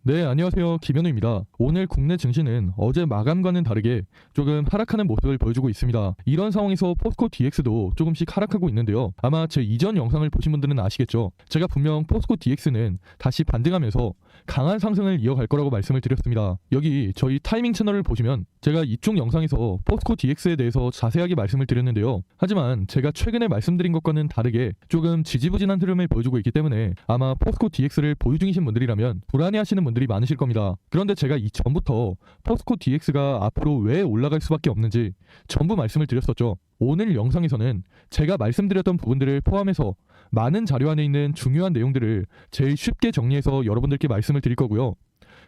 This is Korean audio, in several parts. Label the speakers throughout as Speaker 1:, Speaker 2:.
Speaker 1: 네, 안녕하세요. 김현우입니다. 오늘 국내 증시는 어제 마감과는 다르게 조금 하락하는 모습을 보여주고 있습니다. 이런 상황에서 포스코 DX도 조금씩 하락하고 있는데요. 아마 제 이전 영상을 보신 분들은 아시겠죠? 제가 분명 포스코 DX는 다시 반등하면서 강한 상승을 이어갈 거라고 말씀을 드렸습니다. 여기 저희 타이밍 채널을 보시면 제가 이쪽 영상에서 포스코 DX에 대해서 자세하게 말씀을 드렸는데요. 하지만 제가 최근에 말씀드린 것과는 다르게 조금 지지부진한 흐름을 보여주고 있기 때문에 아마 포스코 DX를 보유 중이신 분들이라면 불안해하시는 분들이 많으실 겁니다. 그런데 제가 이전부터 포스코 DX가 앞으로 왜 올라갈 수밖에 없는지 전부 말씀을 드렸었죠. 오늘 영상에서는 제가 말씀드렸던 부분들을 포함해서 많은 자료 안에 있는 중요한 내용들을 제일 쉽게 정리해서 여러분들께 말씀을 드릴 거고요.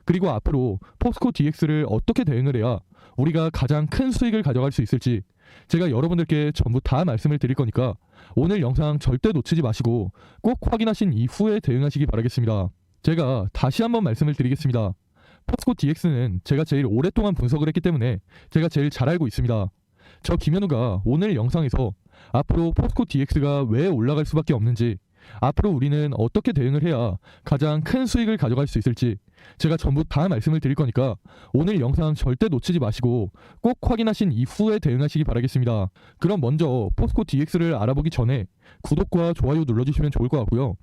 Speaker 1: 그리고 앞으로 포스코 DX를 어떻게 대응을 해야 우리가 가장 큰 수익을 가져갈 수 있을지 제가 여러분들께 전부 다 말씀을 드릴 거니까 오늘 영상 절대 놓치지 마시고 꼭 확인하신 이후에 대응하시기 바라겠습니다. 제가 다시 한번 말씀을 드리겠습니다. 포스코 DX는 제가 제일 오랫동안 분석을 했기 때문에 제가 제일 잘 알고 있습니다. 저 김현우가 오늘 영상에서 앞으로 포스코 DX가 왜 올라갈 수밖에 없는지, 앞으로 우리는 어떻게 대응을 해야 가장 큰 수익을 가져갈 수 있을지 제가 전부 다 말씀을 드릴 거니까 오늘 영상 절대 놓치지 마시고 꼭 확인하신 이후에 대응하시기 바라겠습니다. 그럼 먼저 포스코 DX를 알아보기 전에 구독과 좋아요 눌러주시면 좋을 것 같고요.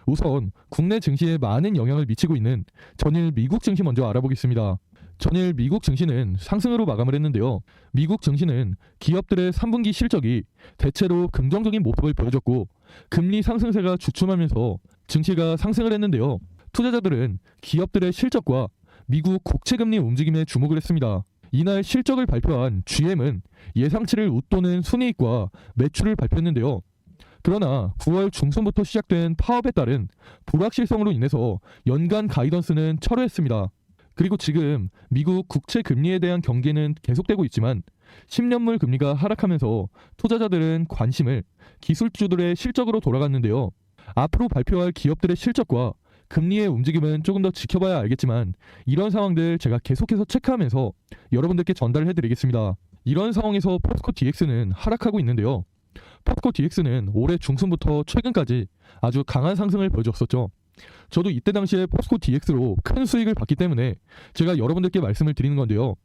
Speaker 1: 우선 국내 증시에 많은 영향을 미치고 있는 전일 미국 증시 먼저 알아보겠습니다. 전일 미국 증시는 상승으로 마감을 했는데요. 미국 증시는 기업들의 3분기 실적이 대체로 긍정적인 모습을 보여줬고 금리 상승세가 주춤하면서 증시가 상승을 했는데요. 투자자들은 기업들의 실적과 미국 국채금리 움직임에 주목을 했습니다. 이날 실적을 발표한 GM은 예상치를 웃도는 순이익과 매출을 발표했는데요. 그러나 9월 중순부터 시작된 파업에 따른 불확실성으로 인해서 연간 가이던스는 철회했습니다. 그리고 지금 미국 국채 금리에 대한 경계는 계속되고 있지만 10년물 금리가 하락하면서 투자자들은 관심을 기술주들의 실적으로 돌아갔는데요. 앞으로 발표할 기업들의 실적과 금리의 움직임은 조금 더 지켜봐야 알겠지만 이런 상황들 제가 계속해서 체크하면서 여러분들께 전달해드리겠습니다. 이런 상황에서 포스코 DX는 하락하고 있는데요. 포스코 DX는 올해 중순부터 최근까지 아주 강한 상승을 보여줬었죠. 저도 이때 당시에 포스코 DX로 큰 수익을 봤기 때문에 제가 여러분들께 말씀을 드리는 건데요.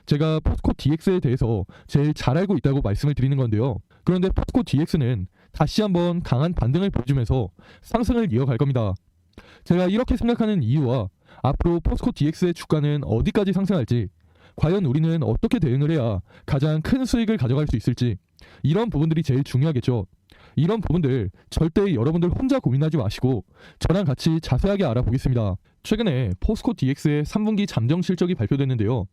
Speaker 1: 제가 포스코 DX에 대해서 제일 잘 알고 있다고 말씀을 드리는 건데요. 그런데 포스코 DX는 다시 한번 강한 반등을 보여주면서 상승을 이어갈 겁니다. 제가 이렇게 생각하는 이유와 앞으로 포스코 DX의 주가는 어디까지 상승할지, 과연 우리는 어떻게 대응을 해야 가장 큰 수익을 가져갈 수 있을지, 이런 부분들이 제일 중요하겠죠. 이런 부분들 절대 여러분들 혼자 고민하지 마시고 저랑 같이 자세하게 알아보겠습니다. 최근에 포스코 DX의 3분기 잠정 실적이 발표됐는데요.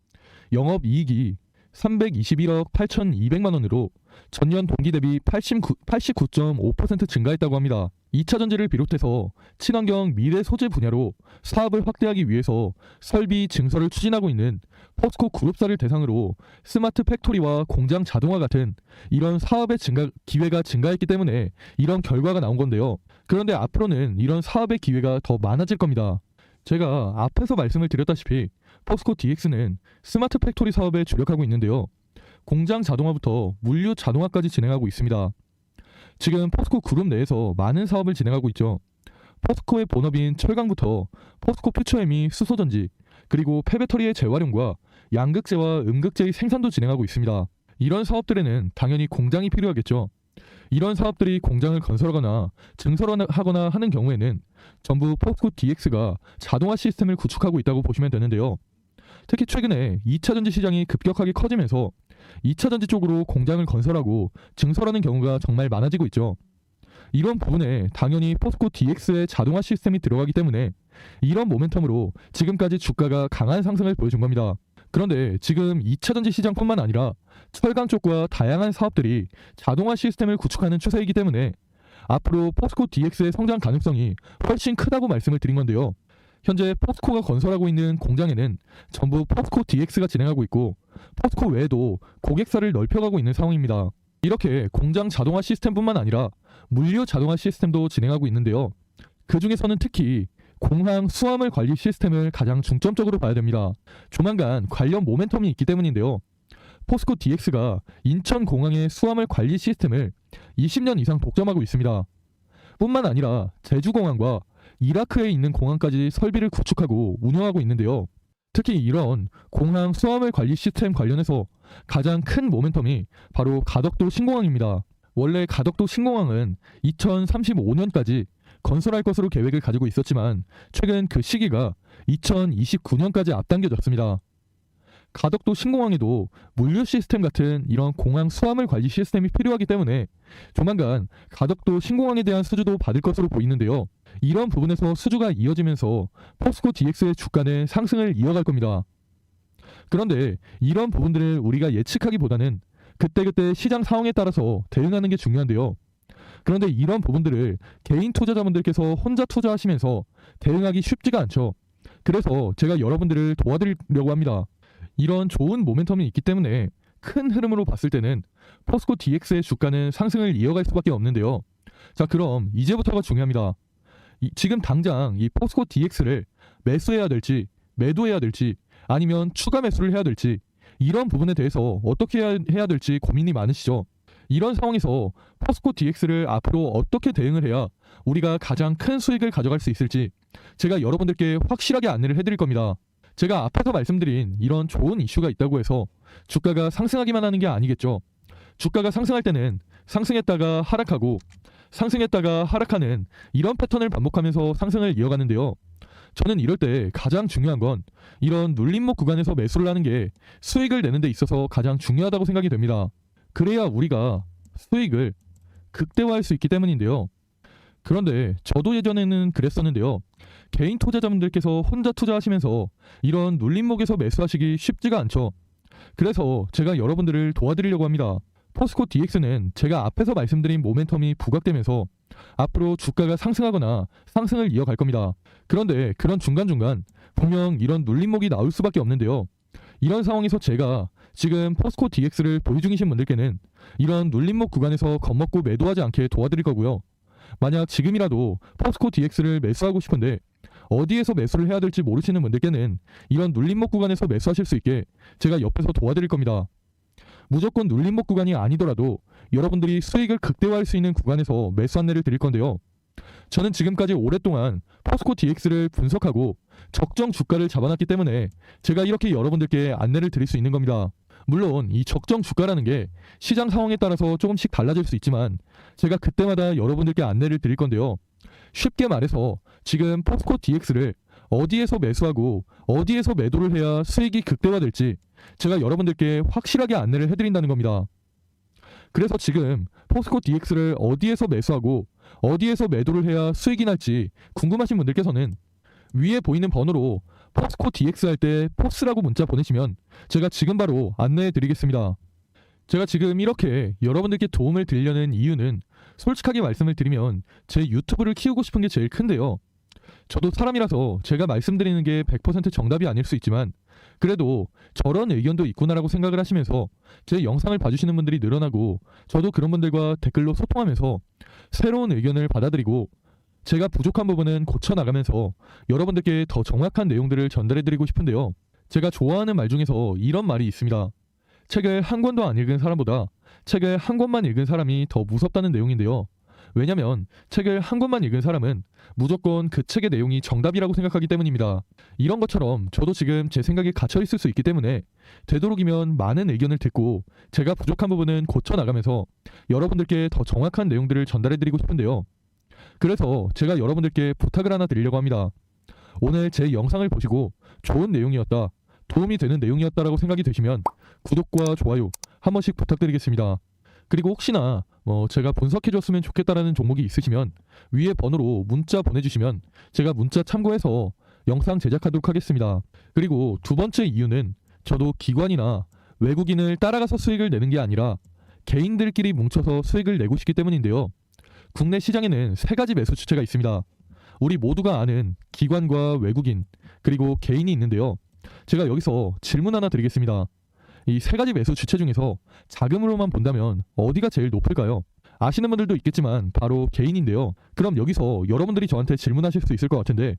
Speaker 1: 영업이익이 321억 8,200만 원으로 전년 동기 대비 89.5% 증가했다고 합니다. 2차전지를 비롯해서 친환경 미래 소재 분야로 사업을 확대하기 위해서 설비 증설을 추진하고 있는 포스코 그룹사를 대상으로 스마트 팩토리와 공장 자동화 같은 이런 사업의 기회가 증가했기 때문에 이런 결과가 나온 건데요. 그런데 앞으로는 이런 사업의 기회가 더 많아질 겁니다. 제가 앞에서 말씀을 드렸다시피 포스코 DX는 스마트 팩토리 사업에 주력하고 있는데요. 공장 자동화부터 물류 자동화까지 진행하고 있습니다. 지금 포스코 그룹 내에서 많은 사업을 진행하고 있죠. 포스코의 본업인 철강부터 포스코 퓨처엠이 수소전지, 그리고 폐배터리의 재활용과 양극재와 음극재의 생산도 진행하고 있습니다. 이런 사업들에는 당연히 공장이 필요하겠죠. 이런 사업들이 공장을 건설하거나 증설하거나 하는 경우에는 전부 포스코 DX가 자동화 시스템을 구축하고 있다고 보시면 되는데요. 특히 최근에 2차전지 시장이 급격하게 커지면서 2차전지 쪽으로 공장을 건설하고 증설하는 경우가 정말 많아지고 있죠. 이런 부분에 당연히 포스코 DX의 자동화 시스템이 들어가기 때문에 이런 모멘텀으로 지금까지 주가가 강한 상승을 보여준 겁니다. 그런데 지금 2차전지 시장뿐만 아니라 철강 쪽과 다양한 사업들이 자동화 시스템을 구축하는 추세이기 때문에 앞으로 포스코 DX의 성장 가능성이 훨씬 크다고 말씀을 드린 건데요. 현재 포스코가 건설하고 있는 공장에는 전부 포스코 DX가 진행하고 있고 포스코 외에도 고객사를 넓혀가고 있는 상황입니다. 이렇게 공장 자동화 시스템뿐만 아니라 물류 자동화 시스템도 진행하고 있는데요. 그 중에서는 특히 공항 수화물 관리 시스템을 가장 중점적으로 봐야 됩니다. 조만간 관련 모멘텀이 있기 때문인데요. 포스코 DX가 인천공항의 수화물 관리 시스템을 20년 이상 독점하고 있습니다. 뿐만 아니라 제주공항과 이라크에 있는 공항까지 설비를 구축하고 운영하고 있는데요. 특히 이런 공항 수화물 관리 시스템 관련해서 가장 큰 모멘텀이 바로 가덕도 신공항입니다. 원래 가덕도 신공항은 2035년까지 건설할 것으로 계획을 가지고 있었지만 최근 그 시기가 2029년까지 앞당겨졌습니다. 가덕도 신공항에도 물류 시스템 같은 이런 공항 수화물 관리 시스템이 필요하기 때문에 조만간 가덕도 신공항에 대한 수주도 받을 것으로 보이는데요. 이런 부분에서 수주가 이어지면서 포스코 DX의 주가는 상승을 이어갈 겁니다. 그런데 이런 부분들을 우리가 예측하기보다는 그때그때 시장 상황에 따라서 대응하는 게 중요한데요. 그런데 이런 부분들을 개인 투자자분들께서 혼자 투자하시면서 대응하기 쉽지가 않죠. 그래서 제가 여러분들을 도와드리려고 합니다. 이런 좋은 모멘텀이 있기 때문에 큰 흐름으로 봤을 때는 포스코 DX의 주가는 상승을 이어갈 수밖에 없는데요. 자, 그럼 이제부터가 중요합니다. 지금 당장 이 포스코 DX를 매수해야 될지 매도해야 될지 아니면 추가 매수를 해야 될지 이런 부분에 대해서 어떻게 해야 될지 고민이 많으시죠. 이런 상황에서 포스코 DX를 앞으로 어떻게 대응을 해야 우리가 가장 큰 수익을 가져갈 수 있을지 제가 여러분들께 확실하게 안내를 해드릴 겁니다. 제가 앞에서 말씀드린 이런 좋은 이슈가 있다고 해서 주가가 상승하기만 하는 게 아니겠죠. 주가가 상승할 때는 상승했다가 하락하고 상승했다가 하락하는 이런 패턴을 반복하면서 상승을 이어가는데요. 저는 이럴 때 가장 중요한 건 이런 눌림목 구간에서 매수를 하는 게 수익을 내는 데 있어서 가장 중요하다고 생각이 됩니다. 그래야 우리가 수익을 극대화할 수 있기 때문인데요. 그런데 저도 예전에는 그랬었는데요. 개인 투자자분들께서 혼자 투자하시면서 이런 눌림목에서 매수하시기 쉽지가 않죠. 그래서 제가 여러분들을 도와드리려고 합니다. 포스코 DX는 제가 앞에서 말씀드린 모멘텀이 부각되면서 앞으로 주가가 상승하거나 상승을 이어갈 겁니다. 그런데 그런 중간중간 분명 이런 눌림목이 나올 수밖에 없는데요. 이런 상황에서 제가 지금 포스코 DX를 보유 중이신 분들께는 이런 눌림목 구간에서 겁먹고 매도하지 않게 도와드릴 거고요. 만약 지금이라도 포스코 DX를 매수하고 싶은데 어디에서 매수를 해야 될지 모르시는 분들께는 이런 눌림목 구간에서 매수하실 수 있게 제가 옆에서 도와드릴 겁니다. 무조건 눌림목 구간이 아니더라도 여러분들이 수익을 극대화할 수 있는 구간에서 매수 안내를 드릴 건데요. 저는 지금까지 오랫동안 포스코 DX를 분석하고 적정 주가를 잡아놨기 때문에 제가 이렇게 여러분들께 안내를 드릴 수 있는 겁니다. 물론 이 적정 주가라는 게 시장 상황에 따라서 조금씩 달라질 수 있지만 제가 그때마다 여러분들께 안내를 드릴 건데요. 쉽게 말해서 지금 포스코 DX를 어디에서 매수하고 어디에서 매도를 해야 수익이 극대화될지 제가 여러분들께 확실하게 안내를 해드린다는 겁니다. 그래서 지금 포스코 DX를 어디에서 매수하고 어디에서 매도를 해야 수익이 날지 궁금하신 분들께서는 위에 보이는 번호로 포스코 DX 할 때 포스라고 문자 보내시면 제가 지금 바로 안내해 드리겠습니다. 제가 지금 이렇게 여러분들께 도움을 드리려는 이유는 솔직하게 말씀을 드리면 제 유튜브를 키우고 싶은 게 제일 큰데요. 저도 사람이라서 제가 말씀드리는 게 100% 정답이 아닐 수 있지만 그래도 저런 의견도 있구나라고 생각을 하시면서 제 영상을 봐주시는 분들이 늘어나고 저도 그런 분들과 댓글로 소통하면서 새로운 의견을 받아들이고 제가 부족한 부분은 고쳐나가면서 여러분들께 더 정확한 내용들을 전달해드리고 싶은데요. 제가 좋아하는 말 중에서 이런 말이 있습니다. 책을 한 권도 안 읽은 사람보다 책을 한 권만 읽은 사람이 더 무섭다는 내용인데요. 왜냐면 책을 한 권만 읽은 사람은 무조건 그 책의 내용이 정답이라고 생각하기 때문입니다. 이런 것처럼 저도 지금 제 생각에 갇혀있을 수 있기 때문에 되도록이면 많은 의견을 듣고 제가 부족한 부분은 고쳐나가면서 여러분들께 더 정확한 내용들을 전달해드리고 싶은데요. 그래서 제가 여러분들께 부탁을 하나 드리려고 합니다. 오늘 제 영상을 보시고 좋은 내용이었다, 도움이 되는 내용이었다라고 생각이 되시면 구독과 좋아요 한 번씩 부탁드리겠습니다. 그리고 혹시나 제가 분석해줬으면 좋겠다라는 종목이 있으시면 위에 번호로 문자 보내주시면 제가 문자 참고해서 영상 제작하도록 하겠습니다. 그리고 두 번째 이유는 저도 기관이나 외국인을 따라가서 수익을 내는 게 아니라 개인들끼리 뭉쳐서 수익을 내고 싶기 때문인데요. 국내 시장에는 세 가지 매수 주체가 있습니다. 우리 모두가 아는 기관과 외국인 그리고 개인이 있는데요. 제가 여기서 질문 하나 드리겠습니다. 이 세 가지 매수 주체 중에서 자금으로만 본다면 어디가 제일 높을까요? 아시는 분들도 있겠지만 바로 개인인데요. 그럼 여기서 여러분들이 저한테 질문하실 수 있을 것 같은데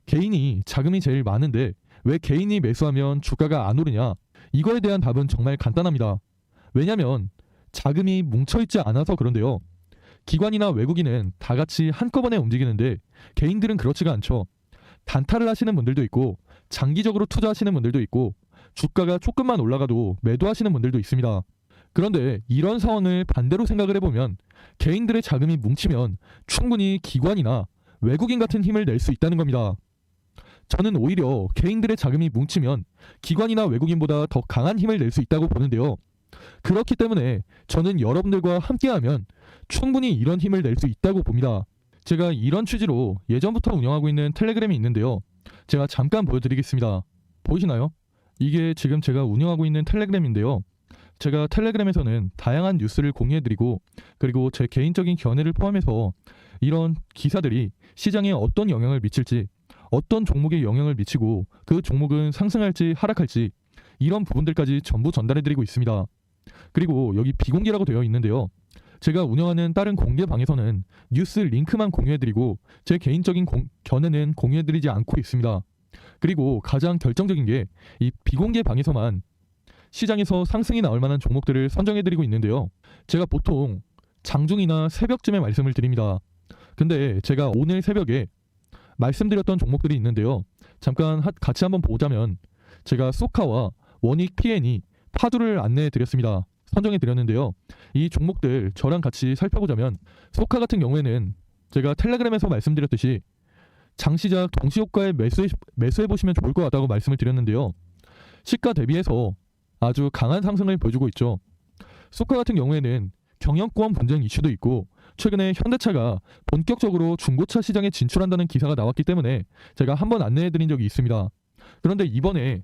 Speaker 1: 개인이 자금이 제일 많은데 왜 개인이 매수하면 주가가 안 오르냐? 이거에 대한 답은 정말 간단합니다. 왜냐면 자금이 뭉쳐있지 않아서 그런데요. 기관이나 외국인은 다 같이 한꺼번에 움직이는데 개인들은 그렇지가 않죠. 단타를 하시는 분들도 있고 장기적으로 투자하시는 분들도 있고 주가가 조금만 올라가도 매도하시는 분들도 있습니다. 그런데 이런 상황을 반대로 생각을 해보면 개인들의 자금이 뭉치면 충분히 기관이나 외국인 같은 힘을 낼 수 있다는 겁니다. 저는 오히려 개인들의 자금이 뭉치면 기관이나 외국인보다 더 강한 힘을 낼 수 있다고 보는데요. 그렇기 때문에 저는 여러분들과 함께하면 충분히 이런 힘을 낼 수 있다고 봅니다. 제가 이런 취지로 예전부터 운영하고 있는 텔레그램이 있는데요. 제가 잠깐 보여드리겠습니다. 보이시나요? 이게 지금 제가 운영하고 있는 텔레그램인데요. 제가 텔레그램에서는 다양한 뉴스를 공유해드리고 그리고 제 개인적인 견해를 포함해서 이런 기사들이 시장에 어떤 영향을 미칠지, 어떤 종목에 영향을 미치고 그 종목은 상승할지 하락할지 이런 부분들까지 전부 전달해드리고 있습니다. 그리고 여기 비공개라고 되어 있는데요. 제가 운영하는 다른 공개방에서는 뉴스 링크만 공유해드리고 제 개인적인 견해는 공유해드리지 않고 있습니다. 그리고 가장 결정적인 게 이 비공개 방에서만 시장에서 상승이 나올 만한 종목들을 선정해드리고 있는데요. 제가 보통 장중이나 새벽쯤에 말씀을 드립니다. 근데 제가 오늘 새벽에 말씀드렸던 종목들이 있는데요. 잠깐 같이 한번 보자면 제가 소카와 원익 PN이 파두를 안내해드렸습니다. 선정해드렸는데요. 이 종목들 저랑 같이 살펴보자면 소카 같은 경우에는 제가 텔레그램에서 말씀드렸듯이 장시작 동시효과에 매수해보시면 좋을 것 같다고 말씀을 드렸는데요. 시가 대비해서 아주 강한 상승을 보여주고 있죠. 소카 같은 경우에는 경영권 분쟁 이슈도 있고 최근에 현대차가 본격적으로 중고차 시장에 진출한다는 기사가 나왔기 때문에 제가 한번 안내해드린 적이 있습니다. 그런데 이번에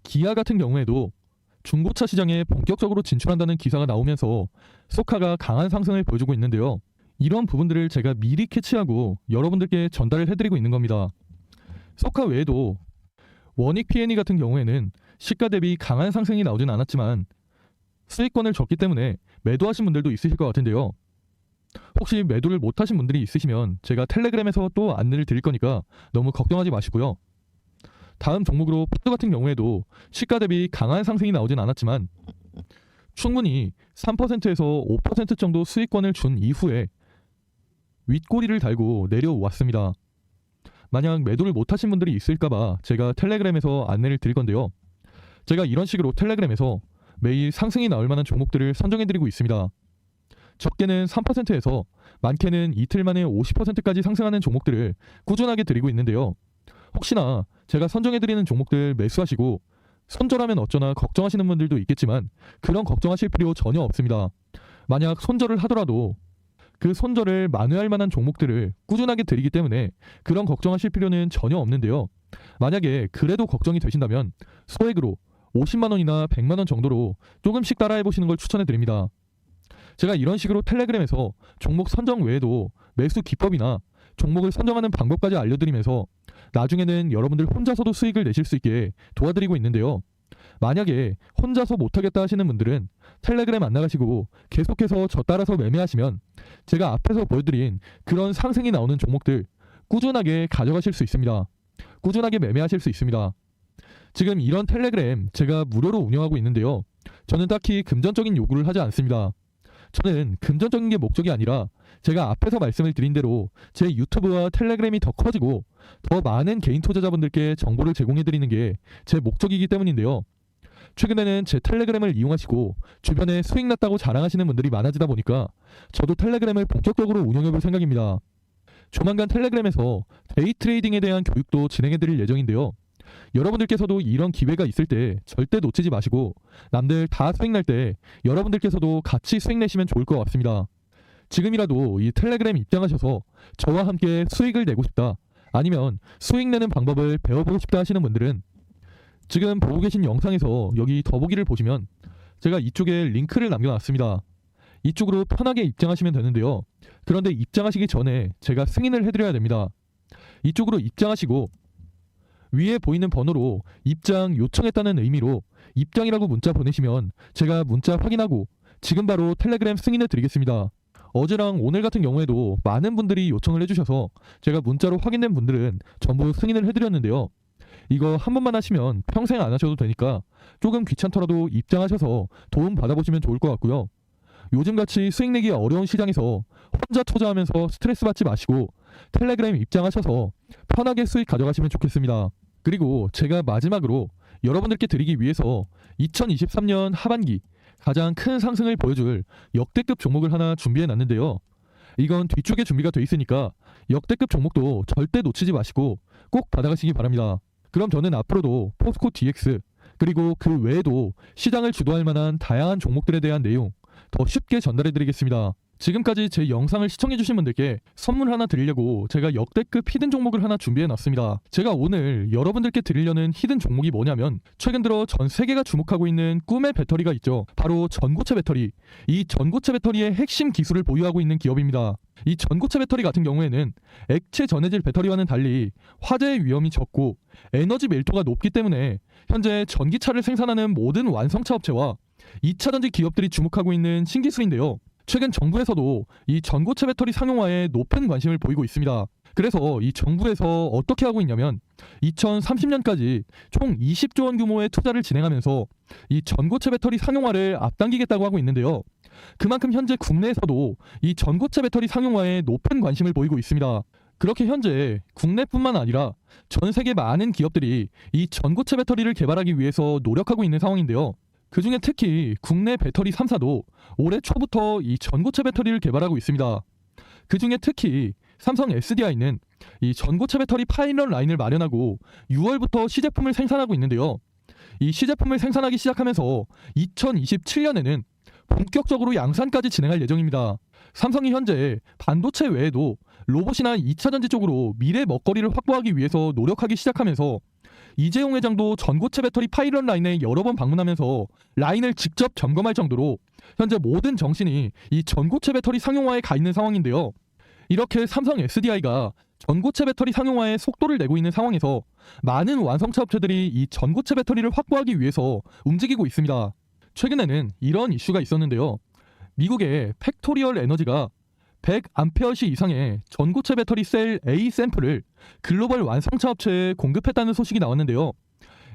Speaker 1: 기아 같은 경우에도 중고차 시장에 본격적으로 진출한다는 기사가 나오면서 소카가 강한 상승을 보여주고 있는데요. 이런 부분들을 제가 미리 캐치하고 여러분들께 전달을 해드리고 있는 겁니다. 소카 외에도 원익 PNE 같은 경우에는 시가 대비 강한 상승이 나오진 않았지만 수익권을 줬기 때문에 매도하신 분들도 있으실 것 같은데요. 혹시 매도를 못하신 분들이 있으시면 제가 텔레그램에서 또 안내를 드릴 거니까 너무 걱정하지 마시고요. 다음 종목으로 푸드 같은 경우에도 시가 대비 강한 상승이 나오진 않았지만 충분히 3%에서 5% 정도 수익권을 준 이후에 윗꼬리를 달고 내려왔습니다. 만약 매도를 못하신 분들이 있을까봐 제가 텔레그램에서 안내를 드릴 건데요. 제가 이런 식으로 텔레그램에서 매일 상승이 나올 만한 종목들을 선정해드리고 있습니다. 적게는 3%에서 많게는 이틀 만에 50%까지 상승하는 종목들을 꾸준하게 드리고 있는데요. 혹시나 제가 선정해드리는 종목들 매수하시고 손절하면 어쩌나 걱정하시는 분들도 있겠지만 그런 걱정하실 필요 전혀 없습니다. 만약 손절을 하더라도 그 손절을 만회할 만한 종목들을 꾸준하게 드리기 때문에 그런 걱정하실 필요는 전혀 없는데요. 만약에 그래도 걱정이 되신다면 소액으로 50만원이나 100만원 정도로 조금씩 따라해보시는 걸 추천해드립니다. 제가 이런 식으로 텔레그램에서 종목 선정 외에도 매수 기법이나 종목을 선정하는 방법까지 알려드리면서 나중에는 여러분들 혼자서도 수익을 내실 수 있게 도와드리고 있는데요. 만약에 혼자서 못하겠다 하시는 분들은 텔레그램 안 나가시고 계속해서 저 따라서 매매하시면 제가 앞에서 보여드린 그런 상승이 나오는 종목들 꾸준하게 가져가실 수 있습니다. 꾸준하게 매매하실 수 있습니다. 지금 이런 텔레그램 제가 무료로 운영하고 있는데요. 저는 딱히 금전적인 요구를 하지 않습니다. 저는 금전적인 게 목적이 아니라 제가 앞에서 말씀을 드린 대로 제 유튜브와 텔레그램이 더 커지고 더 많은 개인 투자자분들께 정보를 제공해드리는 게 제 목적이기 때문인데요. 최근에는 제 텔레그램을 이용하시고 주변에 수익 났다고 자랑하시는 분들이 많아지다 보니까 저도 텔레그램을 본격적으로 운영해볼 생각입니다. 조만간 텔레그램에서 데이 트레이딩에 대한 교육도 진행해드릴 예정인데요. 여러분들께서도 이런 기회가 있을 때 절대 놓치지 마시고 남들 다 수익 날 때 여러분들께서도 같이 수익 내시면 좋을 것 같습니다. 지금이라도 이 텔레그램 입장하셔서 저와 함께 수익을 내고 싶다, 아니면 수익 내는 방법을 배워보고 싶다 하시는 분들은 지금 보고 계신 영상에서 여기 더보기를 보시면 제가 이쪽에 링크를 남겨놨습니다. 이쪽으로 편하게 입장하시면 되는데요. 그런데 입장하시기 전에 제가 승인을 해드려야 됩니다. 이쪽으로 입장하시고 위에 보이는 번호로 입장 요청했다는 의미로 입장이라고 문자 보내시면 제가 문자 확인하고 지금 바로 텔레그램 승인해 드리겠습니다. 어제랑 오늘 같은 경우에도 많은 분들이 요청을 해주셔서 제가 문자로 확인된 분들은 전부 승인을 해드렸는데요. 이거 한 번만 하시면 평생 안 하셔도 되니까 조금 귀찮더라도 입장하셔서 도움 받아보시면 좋을 것 같고요. 요즘같이 수익 내기 어려운 시장에서 혼자 투자하면서 스트레스 받지 마시고 텔레그램 입장하셔서 편하게 수익 가져가시면 좋겠습니다. 그리고 제가 마지막으로 여러분들께 드리기 위해서 2023년 하반기 가장 큰 상승을 보여줄 역대급 종목을 하나 준비해 놨는데요. 이건 뒤쪽에 준비가 돼 있으니까 역대급 종목도 절대 놓치지 마시고 꼭 받아가시기 바랍니다. 그럼 저는 앞으로도 포스코 DX 그리고 그 외에도 시장을 주도할 만한 다양한 종목들에 대한 내용 더 쉽게 전달해 드리겠습니다. 지금까지 제 영상을 시청해주신 분들께 선물 하나 드리려고 제가 역대급 히든 종목을 하나 준비해놨습니다. 제가 오늘 여러분들께 드리려는 히든 종목이 뭐냐면 최근 들어 전 세계가 주목하고 있는 꿈의 배터리가 있죠. 바로 전고체 배터리. 이 전고체 배터리의 핵심 기술을 보유하고 있는 기업입니다. 이 전고체 배터리 같은 경우에는 액체 전해질 배터리와는 달리 화재의 위험이 적고 에너지 밀도가 높기 때문에 현재 전기차를 생산하는 모든 완성차 업체와 2차 전지 기업들이 주목하고 있는 신기술인데요. 최근 정부에서도 이 전고체 배터리 상용화에 높은 관심을 보이고 있습니다. 그래서 이 정부에서 어떻게 하고 있냐면 2030년까지 총 20조 원 규모의 투자를 진행하면서 이 전고체 배터리 상용화를 앞당기겠다고 하고 있는데요. 그만큼 현재 국내에서도 이 전고체 배터리 상용화에 높은 관심을 보이고 있습니다. 그렇게 현재 국내뿐만 아니라 전 세계 많은 기업들이 이 전고체 배터리를 개발하기 위해서 노력하고 있는 상황인데요. 그중에 특히 국내 배터리 3사도 올해 초부터 이 전고체 배터리를 개발하고 있습니다. 그중에 특히 삼성 SDI는 이 전고체 배터리 파일럿 라인을 마련하고 6월부터 시제품을 생산하고 있는데요. 이 시제품을 생산하기 시작하면서 2027년에는 본격적으로 양산까지 진행할 예정입니다. 삼성이 현재 반도체 외에도 로봇이나 2차 전지 쪽으로 미래 먹거리를 확보하기 위해서 노력하기 시작하면서 이재용 회장도 전고체 배터리 파일럿 라인에 여러 번 방문하면서 라인을 직접 점검할 정도로 현재 모든 정신이 이 전고체 배터리 상용화에 가 있는 상황인데요. 이렇게 삼성 SDI가 전고체 배터리 상용화에 속도를 내고 있는 상황에서 많은 완성차 업체들이 이 전고체 배터리를 확보하기 위해서 움직이고 있습니다. 최근에는 이런 이슈가 있었는데요. 미국의 팩토리얼 에너지가 100A시 이상의 전고체 배터리 셀 A 샘플을 글로벌 완성차 업체에 공급했다는 소식이 나왔는데요.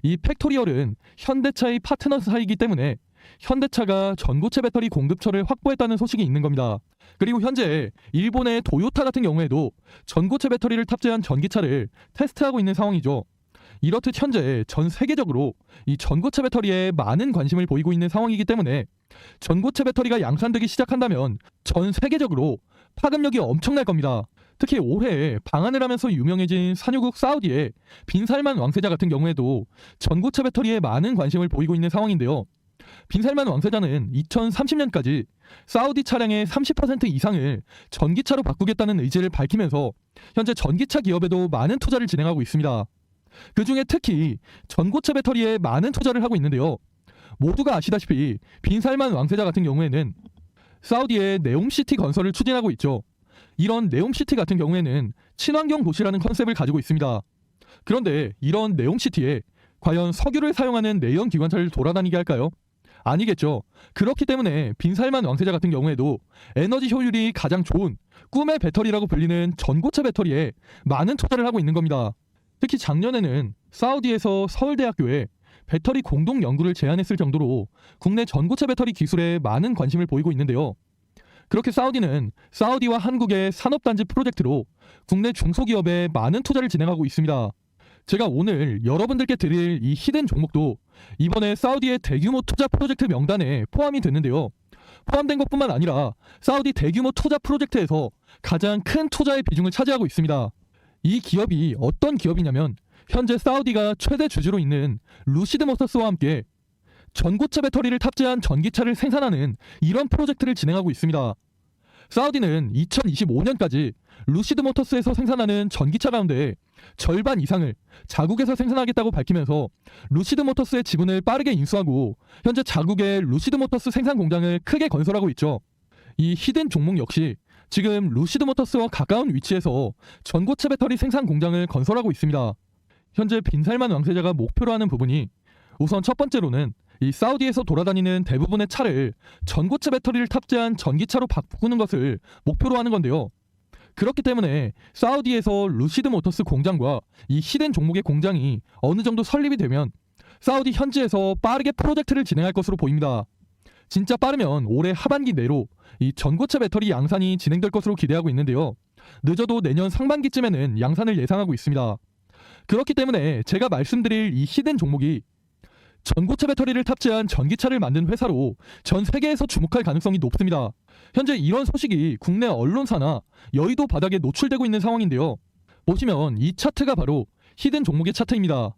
Speaker 1: 이 팩토리얼은 현대차의 파트너사이기 때문에 현대차가 전고체 배터리 공급처를 확보했다는 소식이 있는 겁니다. 그리고 현재 일본의 도요타 같은 경우에도 전고체 배터리를 탑재한 전기차를 테스트하고 있는 상황이죠. 이렇듯 현재 전 세계적으로 이 전고체 배터리에 많은 관심을 보이고 있는 상황이기 때문에 전고체 배터리가 양산되기 시작한다면 전 세계적으로 파급력이 엄청날 겁니다. 특히 올해 방한을 하면서 유명해진 산유국 사우디의 빈살만 왕세자 같은 경우에도 전고체 배터리에 많은 관심을 보이고 있는 상황인데요. 빈살만 왕세자는 2030년까지 사우디 차량의 30% 이상을 전기차로 바꾸겠다는 의지를 밝히면서 현재 전기차 기업에도 많은 투자를 진행하고 있습니다. 그중에 특히 전고체 배터리에 많은 투자를 하고 있는데요. 모두가 아시다시피 빈살만 왕세자 같은 경우에는 사우디의 네옴시티 건설을 추진하고 있죠. 이런 네옴시티 같은 경우에는 친환경 도시라는 컨셉을 가지고 있습니다. 그런데 이런 네옴시티에 과연 석유를 사용하는 내연 기관차를 돌아다니게 할까요? 아니겠죠. 그렇기 때문에 빈살만 왕세자 같은 경우에도 에너지 효율이 가장 좋은 꿈의 배터리라고 불리는 전고체 배터리에 많은 투자를 하고 있는 겁니다. 특히 작년에는 사우디에서 서울대학교에 배터리 공동 연구를 제안했을 정도로 국내 전고체 배터리 기술에 많은 관심을 보이고 있는데요. 그렇게 사우디는 사우디와 한국의 산업단지 프로젝트로 국내 중소기업에 많은 투자를 진행하고 있습니다. 제가 오늘 여러분들께 드릴 이 히든 종목도 이번에 사우디의 대규모 투자 프로젝트 명단에 포함이 됐는데요. 포함된 것뿐만 아니라 사우디 대규모 투자 프로젝트에서 가장 큰 투자의 비중을 차지하고 있습니다. 이 기업이 어떤 기업이냐면 현재 사우디가 최대 주주로 있는 루시드 모터스와 함께 전고체 배터리를 탑재한 전기차를 생산하는 이런 프로젝트를 진행하고 있습니다. 사우디는 2025년까지 루시드 모터스에서 생산하는 전기차 가운데 절반 이상을 자국에서 생산하겠다고 밝히면서 루시드 모터스의 지분을 빠르게 인수하고 현재 자국의 루시드 모터스 생산 공장을 크게 건설하고 있죠. 이 히든 종목 역시 지금 루시드 모터스와 가까운 위치에서 전고체 배터리 생산 공장을 건설하고 있습니다. 현재 빈살만 왕세자가 목표로 하는 부분이 우선 첫 번째로는 이 사우디에서 돌아다니는 대부분의 차를 전고체 배터리를 탑재한 전기차로 바꾸는 것을 목표로 하는 건데요. 그렇기 때문에 사우디에서 루시드 모터스 공장과 이 히든 종목의 공장이 어느 정도 설립이 되면 사우디 현지에서 빠르게 프로젝트를 진행할 것으로 보입니다. 진짜 빠르면 올해 하반기 내로 이 전고체 배터리 양산이 진행될 것으로 기대하고 있는데요. 늦어도 내년 상반기쯤에는 양산을 예상하고 있습니다. 그렇기 때문에 제가 말씀드릴 이 히든 종목이 전고체 배터리를 탑재한 전기차를 만든 회사로 전 세계에서 주목할 가능성이 높습니다. 현재 이런 소식이 국내 언론사나 여의도 바닥에 노출되고 있는 상황인데요. 보시면 이 차트가 바로 히든 종목의 차트입니다.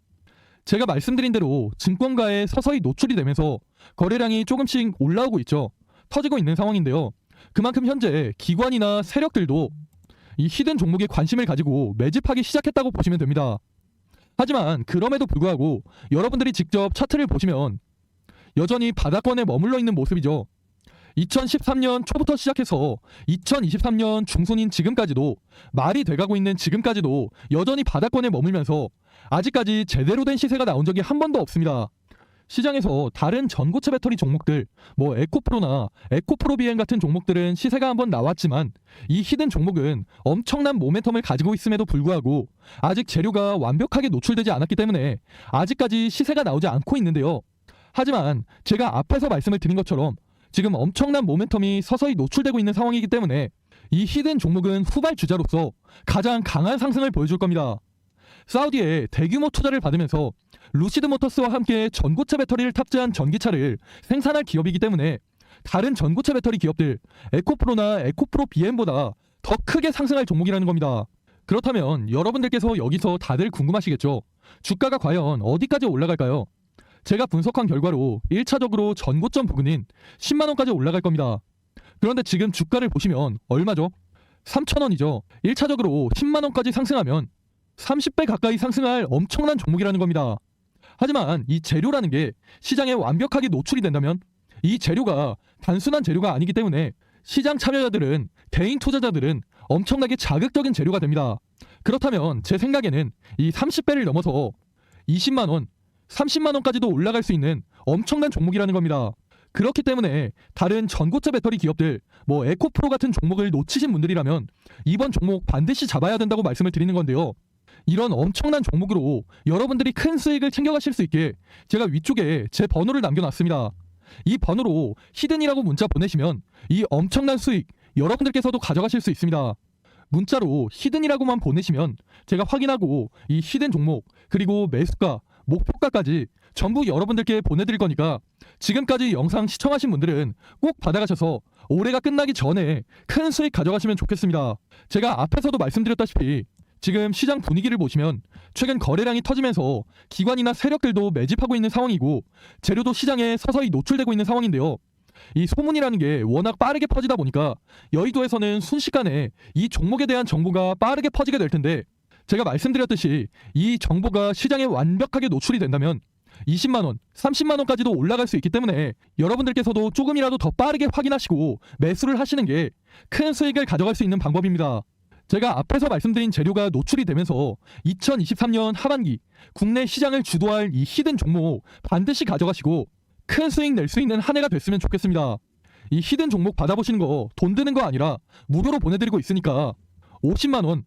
Speaker 1: 제가 말씀드린 대로 증권가에 서서히 노출이 되면서 거래량이 조금씩 올라오고 있죠. 터지고 있는 상황인데요. 그만큼 현재 기관이나 세력들도 이 히든 종목에 관심을 가지고 매집하기 시작했다고 보시면 됩니다. 하지만 그럼에도 불구하고 여러분들이 직접 차트를 보시면 여전히 바닥권에 머물러 있는 모습이죠. 2013년 초부터 시작해서 2023년 중순인 지금까지도, 말이 돼가고 있는 지금까지도 여전히 바닥권에 머물면서 아직까지 제대로 된 시세가 나온 적이 한 번도 없습니다. 시장에서 다른 전고체 배터리 종목들, 에코프로나 에코프로 비행 같은 종목들은 시세가 한번 나왔지만 이 히든 종목은 엄청난 모멘텀을 가지고 있음에도 불구하고 아직 재료가 완벽하게 노출되지 않았기 때문에 아직까지 시세가 나오지 않고 있는데요. 하지만 제가 앞에서 말씀을 드린 것처럼 지금 엄청난 모멘텀이 서서히 노출되고 있는 상황이기 때문에 이 히든 종목은 후발주자로서 가장 강한 상승을 보여줄 겁니다. 사우디에 대규모 투자를 받으면서 루시드 모터스와 함께 전고체 배터리를 탑재한 전기차를 생산할 기업이기 때문에 다른 전고체 배터리 기업들 에코프로나 에코프로 BM보다 더 크게 상승할 종목이라는 겁니다. 그렇다면 여러분들께서 여기서 다들 궁금하시겠죠? 주가가 과연 어디까지 올라갈까요? 제가 분석한 결과로 1차적으로 전고점 부근인 10만원까지 올라갈 겁니다. 그런데 지금 주가를 보시면 얼마죠? 3,000원이죠. 1차적으로 10만원까지 상승하면 30배 가까이 상승할 엄청난 종목이라는 겁니다. 하지만 이 재료라는 게 시장에 완벽하게 노출이 된다면 이 재료가 단순한 재료가 아니기 때문에 시장 참여자들은, 개인 투자자들은 엄청나게 자극적인 재료가 됩니다. 그렇다면 제 생각에는 이 30배를 넘어서 20만원, 30만원까지도 올라갈 수 있는 엄청난 종목이라는 겁니다. 그렇기 때문에 다른 전고체 배터리 기업들, 에코프로 같은 종목을 놓치신 분들이라면 이번 종목 반드시 잡아야 된다고 말씀을 드리는 건데요. 이런 엄청난 종목으로 여러분들이 큰 수익을 챙겨가실 수 있게 제가 위쪽에 제 번호를 남겨놨습니다. 이 번호로 히든이라고 문자 보내시면 이 엄청난 수익 여러분들께서도 가져가실 수 있습니다. 문자로 히든이라고만 보내시면 제가 확인하고 이 히든 종목 그리고 매수가, 목표가까지 전부 여러분들께 보내드릴 거니까 지금까지 영상 시청하신 분들은 꼭 받아가셔서 올해가 끝나기 전에 큰 수익 가져가시면 좋겠습니다. 제가 앞에서도 말씀드렸다시피 지금 시장 분위기를 보시면 최근 거래량이 터지면서 기관이나 세력들도 매집하고 있는 상황이고 재료도 시장에 서서히 노출되고 있는 상황인데요. 이 소문이라는 게 워낙 빠르게 퍼지다 보니까 여의도에서는 순식간에 이 종목에 대한 정보가 빠르게 퍼지게 될 텐데 제가 말씀드렸듯이 이 정보가 시장에 완벽하게 노출이 된다면 20만원, 30만원까지도 올라갈 수 있기 때문에 여러분들께서도 조금이라도 더 빠르게 확인하시고 매수를 하시는 게 큰 수익을 가져갈 수 있는 방법입니다. 제가 앞에서 말씀드린 재료가 노출이 되면서 2023년 하반기 국내 시장을 주도할 이 히든 종목 반드시 가져가시고 큰 수익 낼 수 있는 한 해가 됐으면 좋겠습니다. 이 히든 종목 받아보시는 거 돈 드는 거 아니라 무료로 보내드리고 있으니까 50만원,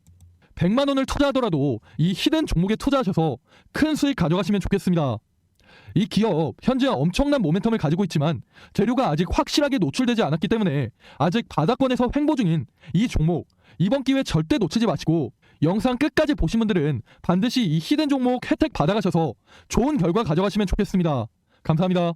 Speaker 1: 100만원을 투자하더라도 이 히든 종목에 투자하셔서 큰 수익 가져가시면 좋겠습니다. 이 기업 현재 엄청난 모멘텀을 가지고 있지만 재료가 아직 확실하게 노출되지 않았기 때문에 아직 바닥권에서 횡보 중인 이 종목, 이번 기회 절대 놓치지 마시고 영상 끝까지 보신 분들은 반드시 이 히든 종목 혜택 받아가셔서 좋은 결과 가져가시면 좋겠습니다. 감사합니다.